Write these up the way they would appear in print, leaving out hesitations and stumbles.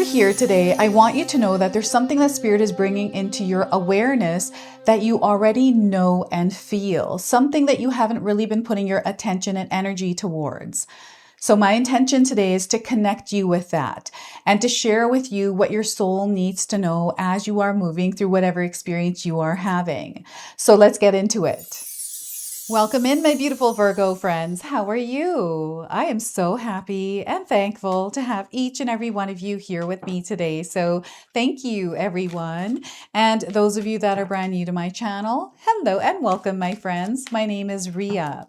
you're here today, I want you to know that there's something that Spirit is bringing into your awareness that you already know and feel, something that you haven't really been putting your attention and energy towards. So my intention today is to connect you with that and to share with you what your soul needs to know as you are moving through whatever experience you are having. So let's get into it. Welcome in, my beautiful Virgo friends. How are you? I am so happy and thankful to have each and every one of you here with me today. So thank you, everyone. And those of you that are brand new to my channel, hello and welcome, my friends. My name is Ria.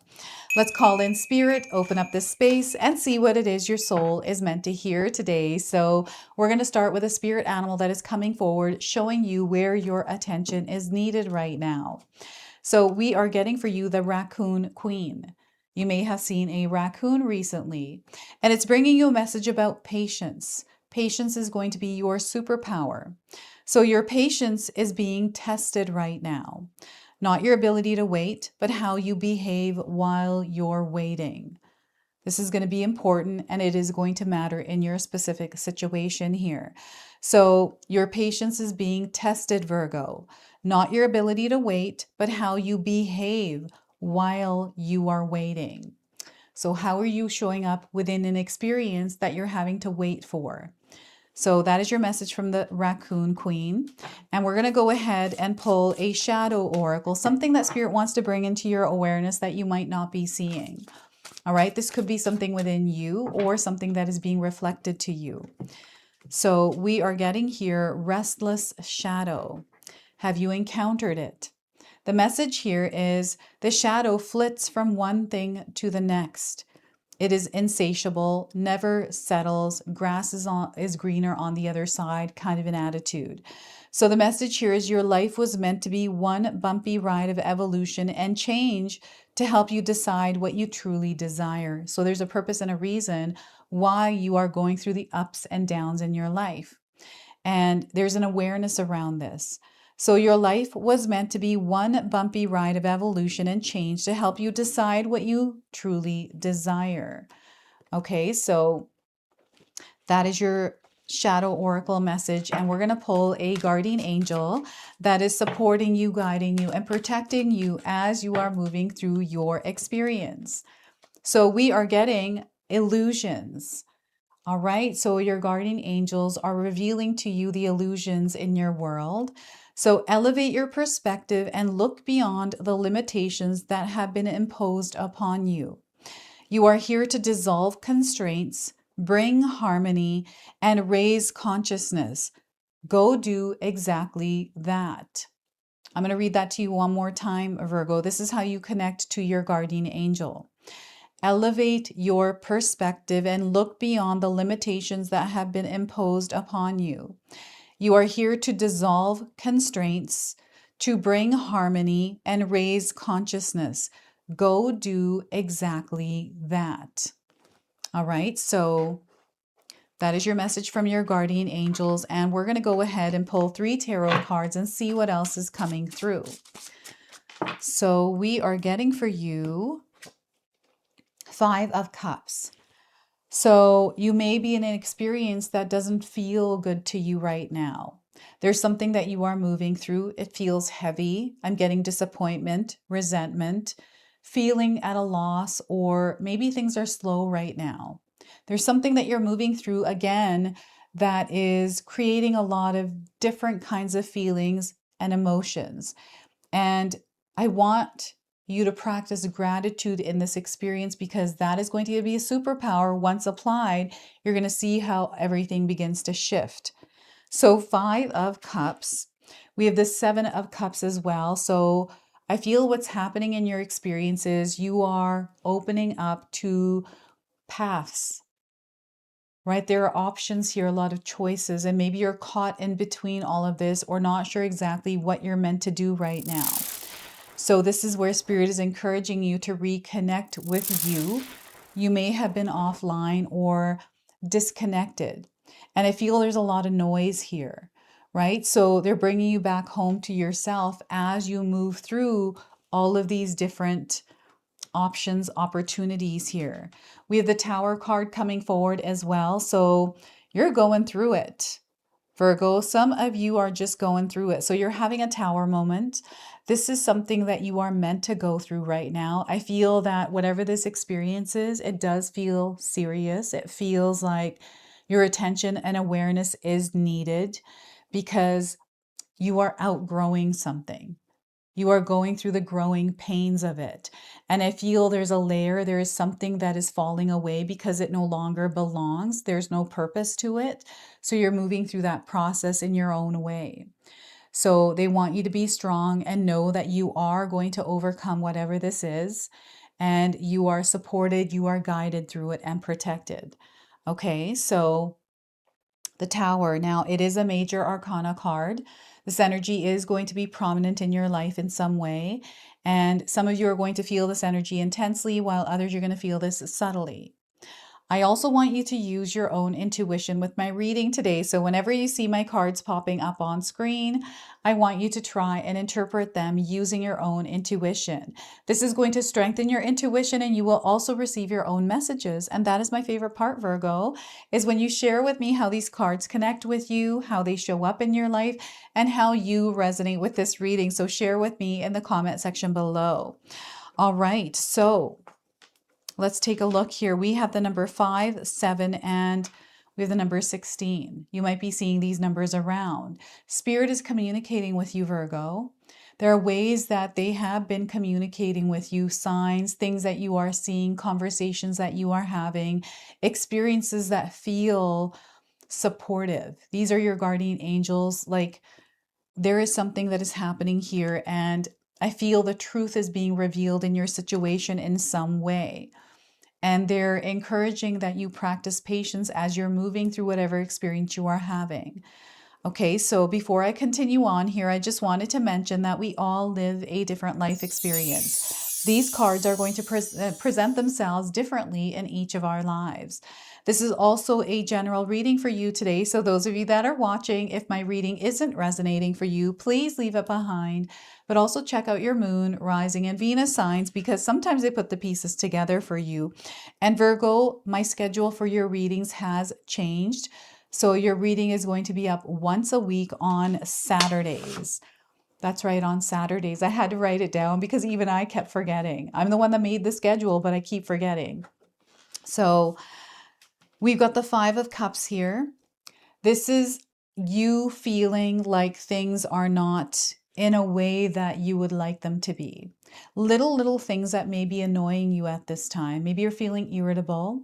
Let's call in Spirit, open up this space, and see what it is your soul is meant to hear today. So we're going to start with a spirit animal that is coming forward, showing you where your attention is needed right now. So we are getting for you the Raccoon Queen. You may have seen a raccoon recently, and it's bringing you a message about patience. Patience is going to be your superpower. So your patience is being tested right now. Not your ability to wait, but how you behave while you're waiting. This is going to be important, and it is going to matter in your specific situation here. So your patience is being tested, Virgo. Not your ability to wait, but how you behave while you are waiting. So how are you showing up within an experience that you're having to wait for? So that is your message from the Raccoon Queen. And we're going to go ahead and pull a shadow oracle, something that Spirit wants to bring into your awareness that you might not be seeing. All right, this could be something within you or something that is being reflected to you. So we are getting here, restless shadow. Have you encountered it? The message here is the shadow flits from one thing to the next. It is insatiable, never settles, grass is greener on the other side, kind of an attitude. So the message here is your life was meant to be one bumpy ride of evolution and change to help you decide what you truly desire. So there's a purpose and a reason why you are going through the ups and downs in your life. And there's an awareness around this. So your life was meant to be one bumpy ride of evolution and change to help you decide what you truly desire. Okay, so that is your shadow oracle message, and we're going to pull a guardian angel that is supporting you, guiding you, and protecting you as you are moving through your experience. So we are getting illusions. All right, so your guardian angels are revealing to you the illusions in your world. So elevate your perspective and look beyond the limitations that have been imposed upon you. You are here to dissolve constraints, bring harmony, and raise consciousness. Go do exactly that. I'm going to read that to you one more time, Virgo. This is how you connect to your guardian angel. Elevate your perspective and look beyond the limitations that have been imposed upon you. You are here to dissolve constraints, to bring harmony, and raise consciousness. Go do exactly that. All right, so that is your message from your guardian angels, and we're going to go ahead and pull 3 tarot cards and see what else is coming through. So we are getting for you 5 of Cups. So you may be in an experience that doesn't feel good to you right now. There's something that you are moving through. It feels heavy. I'm getting disappointment, resentment, feeling at a loss, or maybe things are slow right now. There's something that you're moving through again that is creating a lot of different kinds of feelings and emotions. And I want you to practice gratitude in this experience, because that is going to be a superpower. Once applied, you're going to see how everything begins to shift. So 5 of Cups. We have the 7 of Cups as well. So I feel what's happening in your experiences, you are opening up to paths, right? There are options here, a lot of choices, and maybe you're caught in between all of this or not sure exactly what you're meant to do right now. So this is where Spirit is encouraging you to reconnect with you. You may have been offline or disconnected. And I feel there's a lot of noise here, right? So they're bringing you back home to yourself as you move through all of these different options, opportunities here. We have the Tower card coming forward as well. So you're going through it, Virgo. Some of you are just going through it. So you're having a Tower moment. This is something that you are meant to go through right now. I feel that whatever this experience is, it does feel serious. It feels like your attention and awareness is needed because you are outgrowing something. You are going through the growing pains of it. And I feel there's a layer, there is something that is falling away because it no longer belongs. There's no purpose to it. So you're moving through that process in your own way. So they want you to be strong and know that you are going to overcome whatever this is. And you are supported, you are guided through it and protected. Okay, so the Tower. Now, it is a major arcana card. This energy is going to be prominent in your life in some way. And some of you are going to feel this energy intensely, while others you're going to feel this subtly. I also want you to use your own intuition with my reading today. So whenever you see my cards popping up on screen, I want you to try and interpret them using your own intuition. This is going to strengthen your intuition, and you will also receive your own messages. And that is my favorite part, Virgo, is when you share with me how these cards connect with you, how they show up in your life, and how you resonate with this reading. So share with me in the comment section below. All right, so let's take a look here. We have the number 5, 7, and we have the number 16. You might be seeing these numbers around. Spirit is communicating with you, Virgo. There are ways that they have been communicating with you, signs, things that you are seeing, conversations that you are having, experiences that feel supportive. These are your guardian angels. Like, there is something that is happening here, and I feel the truth is being revealed in your situation in some way. And they're encouraging that you practice patience as you're moving through whatever experience you are having. Okay, so before I continue on here, I just wanted to mention that we all live a different life experience. These cards are going to present themselves differently in each of our lives. This is also a general reading for you today. So those of you that are watching, if my reading isn't resonating for you, please leave it behind. But also check out your moon, rising, and Venus signs, because sometimes they put the pieces together for you. And Virgo, my schedule for your readings has changed. So your reading is going to be up once a week on Saturdays. That's right, on Saturdays. I had to write it down because even I kept forgetting. I'm the one that made the schedule, but I keep forgetting. So we've got the 5 of Cups here. This is you feeling like things are not in a way that you would like them to be. Little things that may be annoying you at this time. Maybe you're feeling irritable.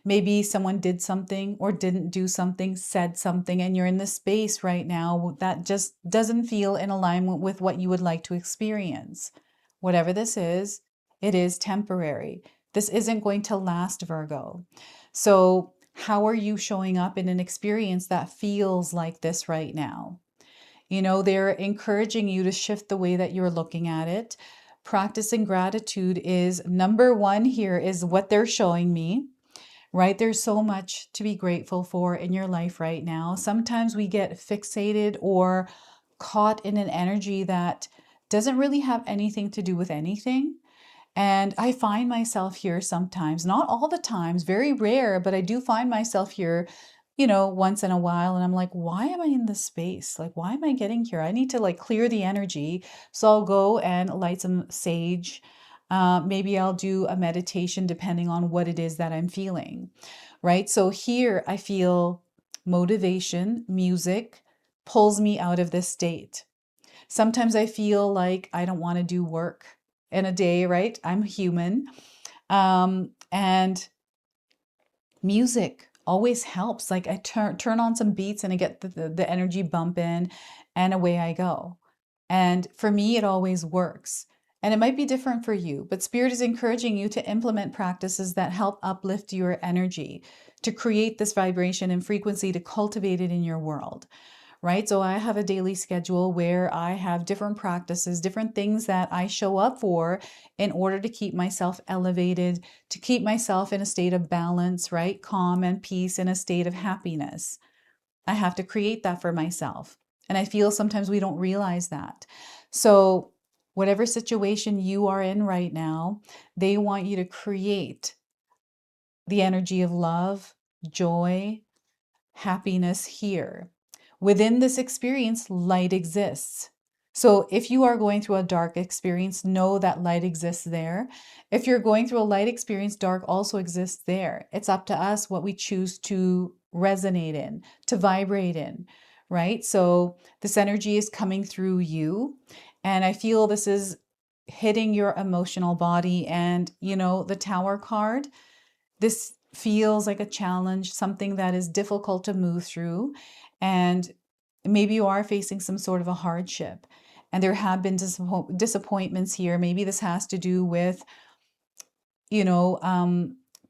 Maybe someone did something or didn't do something, said something, and you're in this space right now that just doesn't feel in alignment with what you would like to experience. Whatever this is, it is temporary. This isn't going to last, Virgo. So how are you showing up in an experience that feels like this right now? You know, they're encouraging you to shift the way that you're looking at it. Practicing gratitude is number one here, is what they're showing me, right? There's so much to be grateful for in your life right now. Sometimes we get fixated or caught in an energy that doesn't really have anything to do with anything. And I find myself here sometimes, not all the times, very rare, but I do find myself here, once in a while. And I'm like, why am I in this space? Like, why am I getting here? I need to clear the energy. So I'll go and light some sage. Maybe I'll do a meditation depending on what it is that I'm feeling, right? So here I feel motivation, music pulls me out of this state. Sometimes I feel like I don't want to do work in a day, right? I'm human. And music always helps. Like, I turn on some beats and I get the energy bump in, and away I go. And for me, it always works. And it might be different for you, but Spirit is encouraging you to implement practices that help uplift your energy, to create this vibration and frequency, to cultivate it in your world. Right? So I have a daily schedule where I have different practices, different things that I show up for in order to keep myself elevated, to keep myself in a state of balance, right? Calm and peace, in a state of happiness. I have to create that for myself. And I feel sometimes we don't realize that. So whatever situation you are in right now, they want you to create the energy of love, joy, happiness here. Within this experience, light exists. So if you are going through a dark experience, know that light exists there. If you're going through a light experience, dark also exists there. It's up to us what we choose to resonate in, to vibrate in, right? So this energy is coming through you. And I feel this is hitting your emotional body. And, the Tower card, this feels like a challenge, something that is difficult to move through. And maybe you are facing some sort of a hardship. And there have been disappointments here. Maybe this has to do with,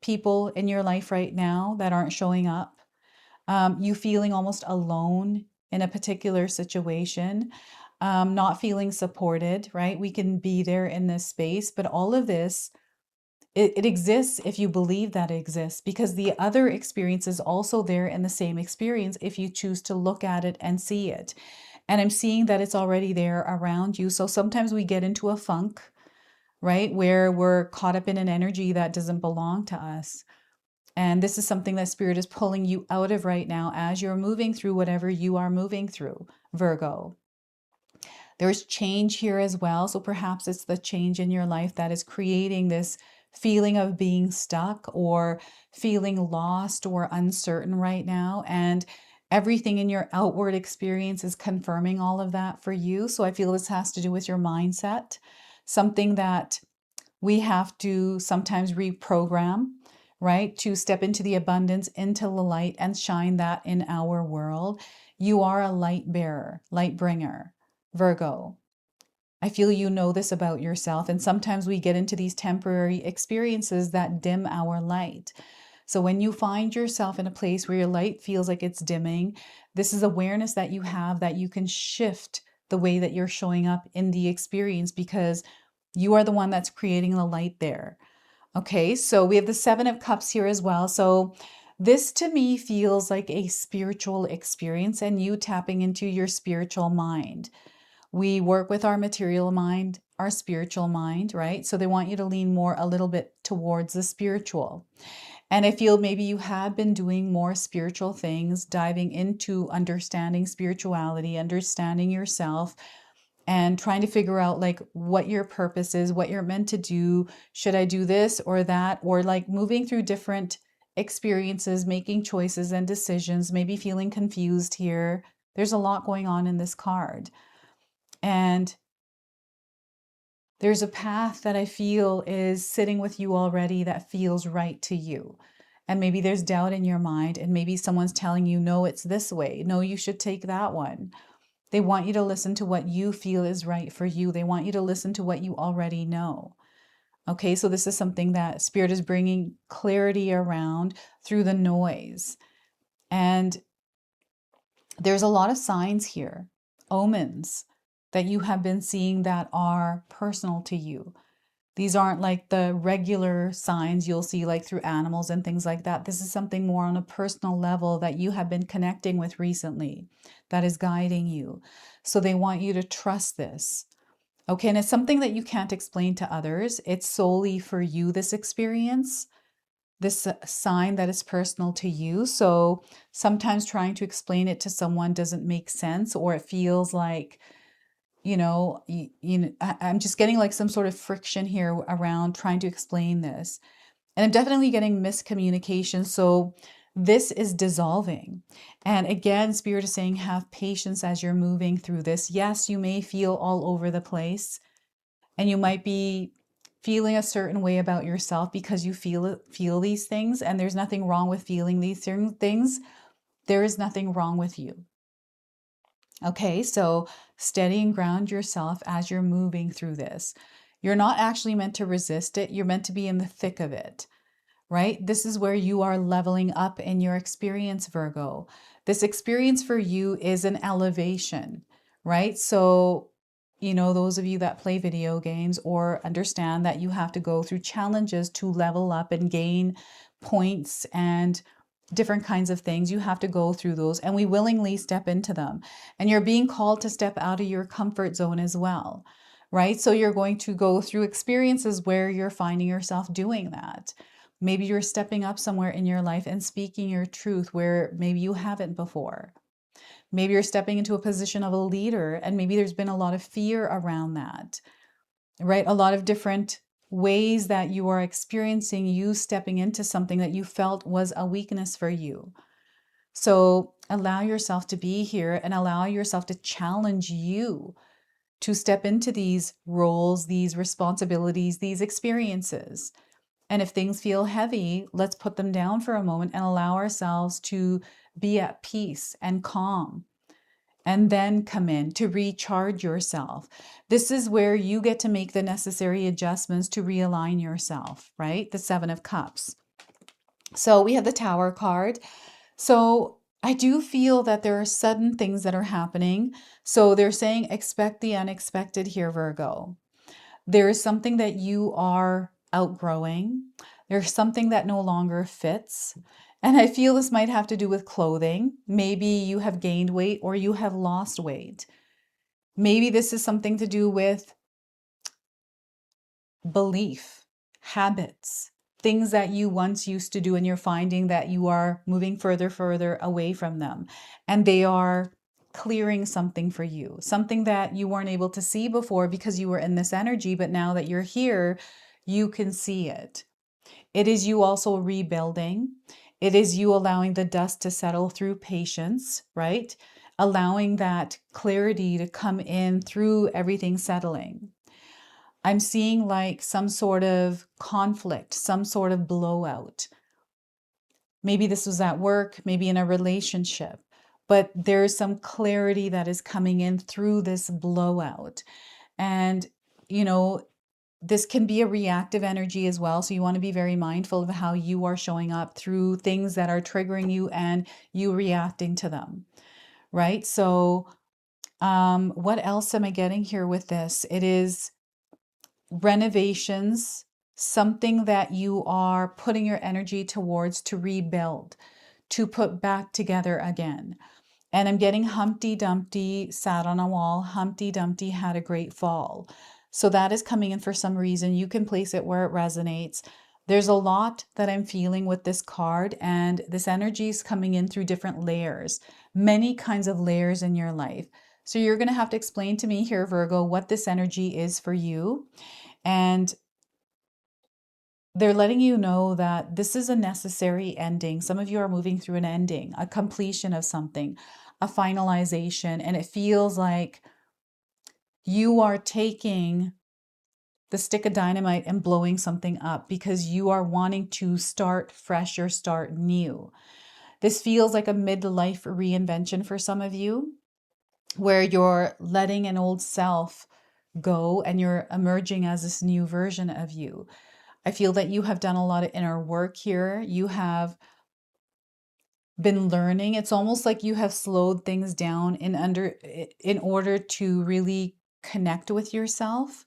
people in your life right now that aren't showing up. You feeling almost alone in a particular situation, not feeling supported, right? We can be there in this space, but all of this, it exists if you believe that it exists, because the other experience is also there in the same experience if you choose to look at it and see it. And I'm seeing that it's already there around you. So sometimes we get into a funk, right, where we're caught up in an energy that doesn't belong to us. And this is something that Spirit is pulling you out of right now as you're moving through whatever you are moving through, Virgo. There's change here as well. So perhaps it's the change in your life that is creating this feeling of being stuck or feeling lost or uncertain right now. And everything in your outward experience is confirming all of that for you. So I feel this has to do with your mindset, something that we have to sometimes reprogram, right? To step into the abundance, into the light, and shine that in our world. You are a light bearer, light bringer, Virgo. I feel you know this about yourself, and sometimes we get into these temporary experiences that dim our light. So when you find yourself in a place where your light feels like it's dimming, this is awareness that you have that you can shift the way that you're showing up in the experience, because you are the one that's creating the light there. Okay, so we have the Seven of Cups here as well. So this to me feels like a spiritual experience and you tapping into your spiritual mind. We work with our material mind, our spiritual mind, right? So they want you to lean more a little bit towards the spiritual. And I feel maybe you have been doing more spiritual things, diving into understanding spirituality, understanding yourself, and trying to figure out like what your purpose is, what you're meant to do. Should I do this or that? Or like moving through different experiences, making choices and decisions, maybe feeling confused here. There's a lot going on in this card. And there's a path that I feel is sitting with you already that feels right to you. And maybe there's doubt in your mind, and maybe someone's telling you, no, it's this way. No, you should take that one. They want you to listen to what you feel is right for you. They want you to listen to what you already know. Okay, so this is something that Spirit is bringing clarity around through the noise. And there's a lot of signs here, omens that you have been seeing that are personal to you. These aren't like the regular signs you'll see like through animals and things like that. This is something more on a personal level that you have been connecting with recently that is guiding you. So they want you to trust this. Okay, and it's something that you can't explain to others. It's solely for you, this experience, this sign that is personal to you. So sometimes trying to explain it to someone doesn't make sense, or it feels like, I'm just getting like some sort of friction here around trying to explain this. And I'm definitely getting miscommunication. So this is dissolving. And again, Spirit is saying, have patience as you're moving through this. Yes, you may feel all over the place, and you might be feeling a certain way about yourself because you feel these things, and there's nothing wrong with feeling these certain things. There is nothing wrong with you. Okay, so steady and ground yourself as you're moving through this. You're not actually meant to resist it. You're meant to be in the thick of it, right? This is where you are leveling up in your experience, Virgo. This experience for you is an elevation, right? So, those of you that play video games or understand that you have to go through challenges to level up and gain points and different kinds of things. You have to go through those, and we willingly step into them. And you're being called to step out of your comfort zone as well, right? So you're going to go through experiences where you're finding yourself doing that. Maybe you're stepping up somewhere in your life and speaking your truth where maybe you haven't before. Maybe you're stepping into a position of a leader and maybe there's been a lot of fear around that, right? A lot of different ways that you are experiencing you stepping into something that you felt was a weakness for you. So allow yourself to be here and allow yourself to challenge you to step into these roles, these responsibilities, these experiences. And if things feel heavy, let's put them down for a moment and allow ourselves to be at peace and calm. And then come in to recharge yourself. This is where you get to make the necessary adjustments to realign yourself, right? The Seven of Cups. So we have the Tower card. So I do feel that there are sudden things that are happening. So they're saying expect the unexpected here, Virgo. There is something that you are outgrowing. There's something that no longer fits. And I feel this might have to do with clothing. Maybe you have gained weight or you have lost weight. Maybe this is something to do with belief, habits, things that you once used to do, and you're finding that you are moving further away from them. And they are clearing something for you, something that you weren't able to see before because you were in this energy. But now that you're here, you can see it. It is you also rebuilding. It is you allowing the dust to settle through patience, right? Allowing that clarity to come in through everything settling. I'm seeing like some sort of conflict, some sort of blowout. Maybe this was at work, maybe in a relationship, but there's some clarity that is coming in through this blowout. And, you know, this can be a reactive energy as well. So you want to be very mindful of how you are showing up through things that are triggering you and you reacting to them, right? So what else am I getting here with this? It is renovations, something that you are putting your energy towards to rebuild, to put back together again. And I'm getting Humpty Dumpty sat on a wall. Humpty Dumpty had a great fall. So that is coming in for some reason. You can place it where it resonates. There's a lot that I'm feeling with this card, and this energy is coming in through different layers, many kinds of layers in your life. So you're going to have to explain to me here, Virgo, what this energy is for you. And they're letting you know that this is a necessary ending. Some of you are moving through an ending, a completion of something, a finalization, and it feels like you are taking the stick of dynamite and blowing something up because you are wanting to start fresh or start new. This feels like a midlife reinvention for some of you, where you're letting an old self go and you're emerging as this new version of you. I feel that you have done a lot of inner work here. You have been learning. It's almost like you have slowed things down in order to really connect with yourself.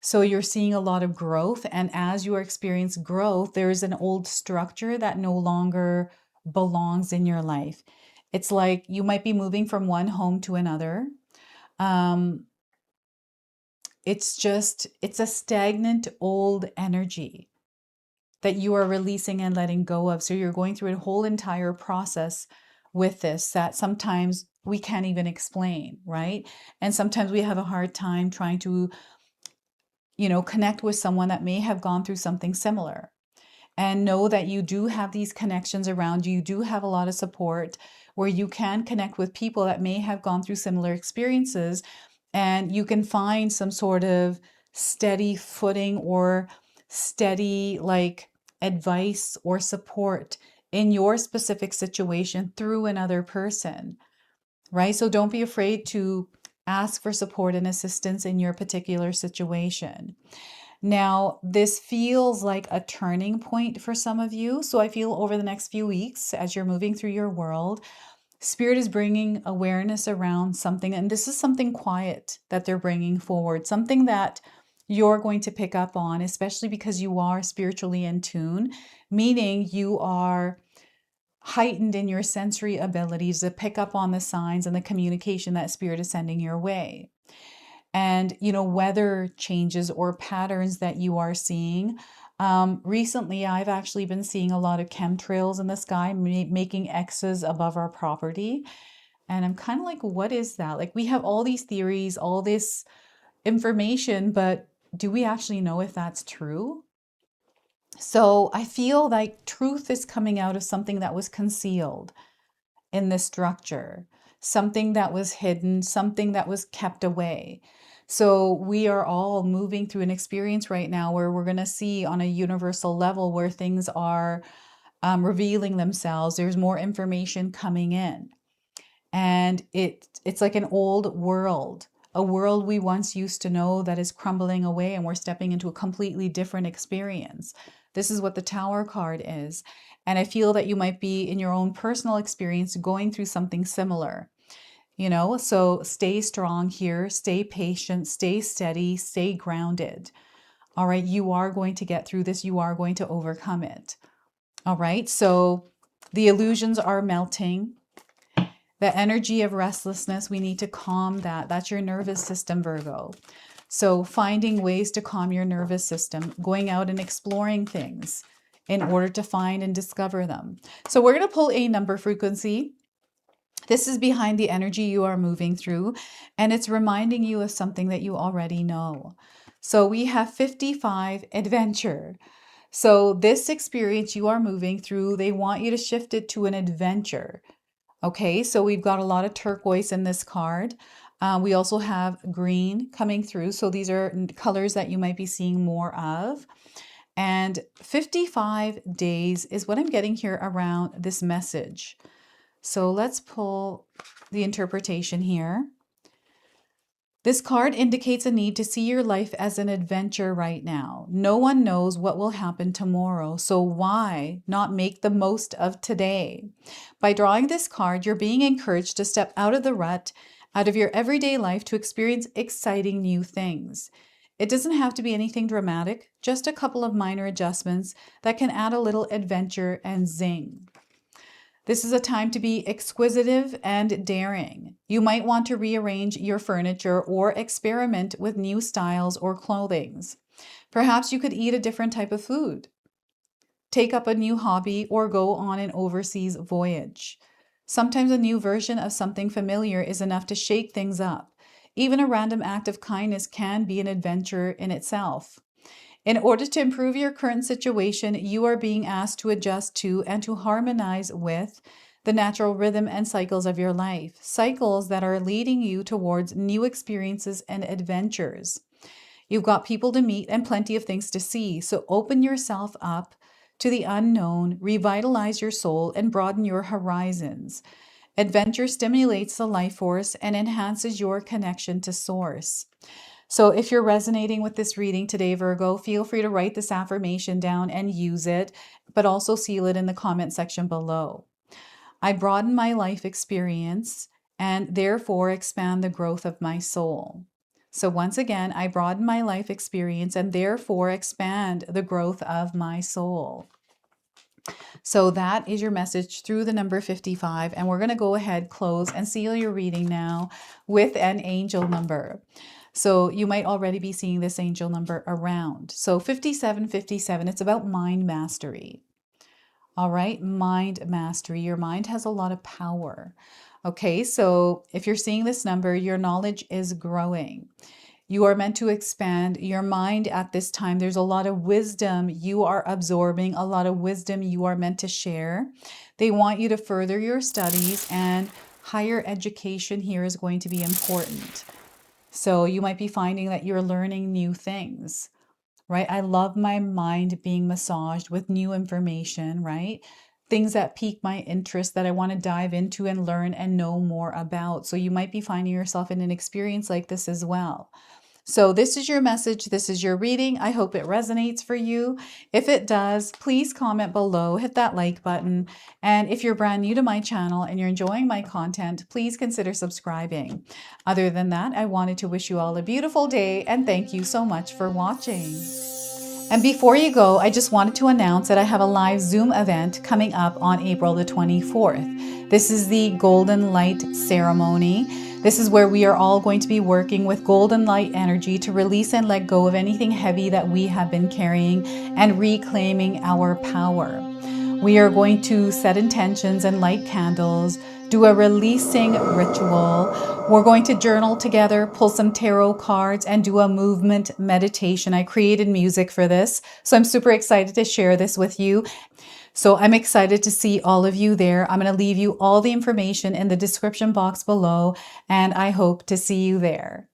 So you're seeing a lot of growth, and as you experience growth, there is an old structure that no longer belongs in your life. It's like you might be moving from one home to another. It's a stagnant old energy that you are releasing and letting go of. So you're going through a whole entire process with this that sometimes we can't even explain, right? And sometimes we have a hard time trying to, connect with someone that may have gone through something similar. And know that you do have these connections around you. You do have a lot of support where you can connect with people that may have gone through similar experiences, and you can find some sort of steady footing or steady advice or support in your specific situation through another person, right? So don't be afraid to ask for support and assistance in your particular situation. Now, this feels like a turning point for some of you. So I feel over the next few weeks, as you're moving through your world, Spirit is bringing awareness around something. And this is something quiet that they're bringing forward, something that you're going to pick up on, especially because you are spiritually in tune, meaning you are heightened in your sensory abilities to pick up on the signs and the communication that Spirit is sending your way. and, weather changes or patterns that you are seeing. Recently, I've actually been seeing a lot of chemtrails in the sky, making X's above our property. And I'm kind of like, what is that? Like, we have all these theories, all this information, but do we actually know if that's true? So I feel like truth is coming out of something that was concealed in this structure, something that was hidden, something that was kept away. So we are all moving through an experience right now where we're going to see on a universal level where things are revealing themselves. There's more information coming in. And it's like an old world, a world we once used to know that is crumbling away, and we're stepping into a completely different experience. This is what the Tower card is. And I feel that you might be in your own personal experience going through something similar. So stay strong here, stay patient, stay steady, stay grounded. All right, you are going to get through this. You are going to overcome it. All right, so the illusions are melting. The energy of restlessness, we need to calm that. That's your nervous system, Virgo. So finding ways to calm your nervous system, going out and exploring things in order to find and discover them. So we're going to pull a number frequency. This is behind the energy you are moving through, and it's reminding you of something that you already know. So we have 55, adventure. So this experience you are moving through, they want you to shift it to an adventure. Okay, so we've got a lot of turquoise in this card. We also have green coming through. So these are colors that you might be seeing more of. And 55 days is what I'm getting here around this message. So let's pull the interpretation here. This card indicates a need to see your life as an adventure right now. No one knows what will happen tomorrow, so why not make the most of today? By drawing this card, you're being encouraged to step out of the rut, out of your everyday life, to experience exciting new things. It doesn't have to be anything dramatic, just a couple of minor adjustments that can add a little adventure and zing. This is a time to be exquisitive and daring. You might want to rearrange your furniture or experiment with new styles or clothings. Perhaps you could eat a different type of food, take up a new hobby, or go on an overseas voyage. Sometimes a new version of something familiar is enough to shake things up. Even a random act of kindness can be an adventure in itself. In order to improve your current situation, you are being asked to adjust to and to harmonize with the natural rhythm and cycles of your life, cycles that are leading you towards new experiences and adventures. You've got people to meet and plenty of things to see, so open yourself up to the unknown, revitalize your soul, and broaden your horizons. Adventure stimulates the life force and enhances your connection to Source. So if you're resonating with this reading today, Virgo, feel free to write this affirmation down and use it, but also seal it in the comment section below. I broaden my life experience and therefore expand the growth of my soul. So once again, I broaden my life experience and therefore expand the growth of my soul. So that is your message through the number 55. And we're going to go ahead, close, and seal your reading now with an angel number. So you might already be seeing this angel number around. So 5757, it's about mind mastery. All right, mind mastery. Your mind has a lot of power. Okay, so if you're seeing this number, your knowledge is growing. You are meant to expand your mind at this time. There's a lot of wisdom you are absorbing, a lot of wisdom you are meant to share. They want you to further your studies, and higher education here is going to be important. So you might be finding that you're learning new things, right? I love my mind being massaged with new information, right? Things that pique my interest that I want to dive into and learn and know more about. So you might be finding yourself in an experience like this as well. So this is your message. This is your reading. I hope it resonates for you. If it does, please comment below, hit that like button. And if you're brand new to my channel and you're enjoying my content, please consider subscribing. Other than that, I wanted to wish you all a beautiful day and thank you so much for watching. And before you go, I just wanted to announce that I have a live Zoom event coming up on April the 24th. This is the Golden Light Ceremony. This is where we are all going to be working with golden light energy to release and let go of anything heavy that we have been carrying and reclaiming our power. We are going to set intentions and light candles, do a releasing ritual. We're going to journal together, pull some tarot cards, and do a movement meditation. I created music for this, so I'm super excited to share this with you. So I'm excited to see all of you there. I'm going to leave you all the information in the description box below, and I hope to see you there.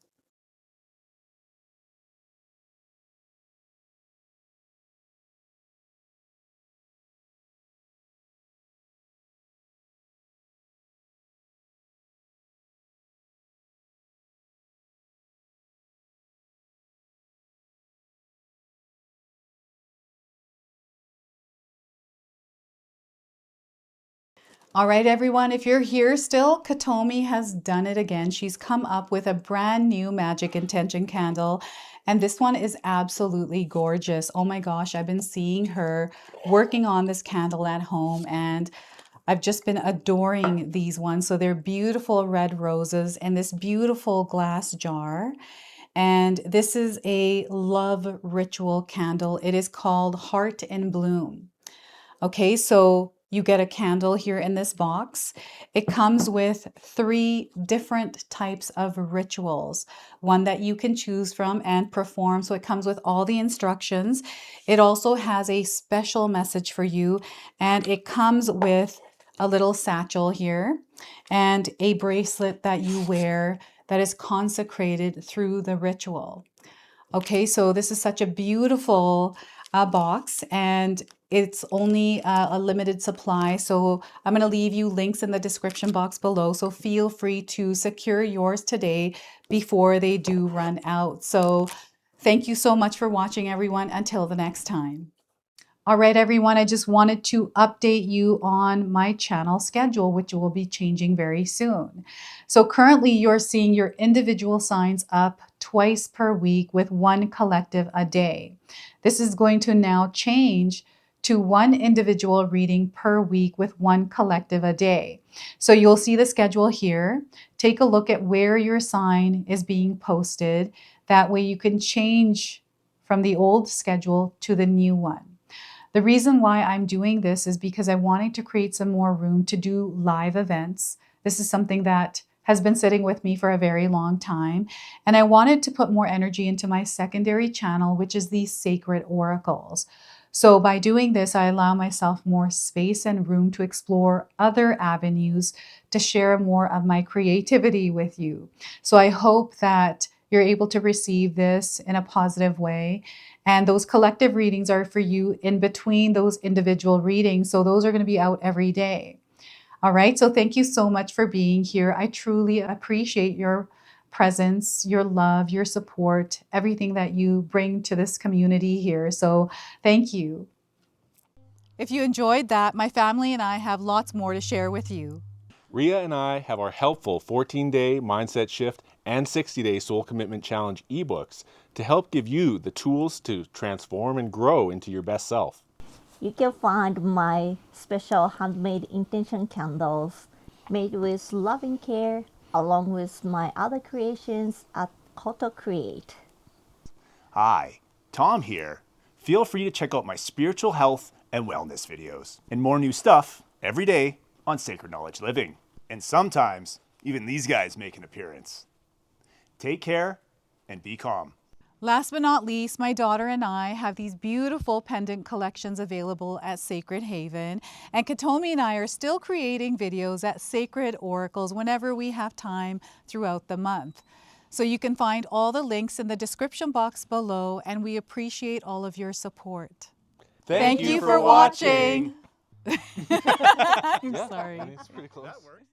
All right, everyone, if you're here still, 𝐂𝐄𝐑 has done it again. She's come up with a brand new magic intention candle, and this one is absolutely gorgeous. Oh my gosh, I've been seeing her working on this candle at home, and I've just been adoring these ones. So they're beautiful red roses in this beautiful glass jar. And this is a love ritual candle. It is called Heart in Bloom. Okay, so you get a candle here in this box. It comes with 3 different types of rituals, one that you can choose from and perform. So it comes with all the instructions. It also has a special message for you, and it comes with a little satchel here and a bracelet that you wear that is consecrated through the ritual. Okay, so this is such a beautiful box, and it's only a limited supply. So I'm going to leave you links in the description box below. So feel free to secure yours today before they do run out. So thank you so much for watching, everyone. Until the next time. All right, everyone, I just wanted to update you on my channel schedule, which will be changing very soon. So currently you're seeing your individual signs up twice per week with 1 collective a day. This is going to now change to 1 individual reading per week with 1 collective a day. So you'll see the schedule here. Take a look at where your sign is being posted. That way you can change from the old schedule to the new one. The reason why I'm doing this is because I wanted to create some more room to do live events. This is something that has been sitting with me for a very long time. And I wanted to put more energy into my secondary channel, which is the Sacred Oracles. So by doing this, I allow myself more space and room to explore other avenues to share more of my creativity with you. So I hope that you're able to receive this in a positive way. And those collective readings are for you in between those individual readings. So those are going to be out every day. All right. So thank you so much for being here. I truly appreciate your presence, your love, your support, everything that you bring to this community here. So thank you. If you enjoyed that, my family and I have lots more to share with you. Ria and I have our helpful 14-day mindset shift and 60-day soul commitment challenge ebooks to help give you the tools to transform and grow into your best self. You can find my special handmade intention candles made with loving care along with my other creations at 𝐂𝐑. Hi, Tom here. Feel free to check out my spiritual health and wellness videos and more new stuff every day on Sacred Knowledge Living. And sometimes even these guys make an appearance. Take care and be calm. Last but not least, my daughter and I have these beautiful pendant collections available at Sacred Haven. And 𝐂𝐑 and I are still creating videos at Sacred Oracles whenever we have time throughout the month. So you can find all the links in the description box below, and we appreciate all of your support. Thank you for watching. I'm sorry. It's pretty close.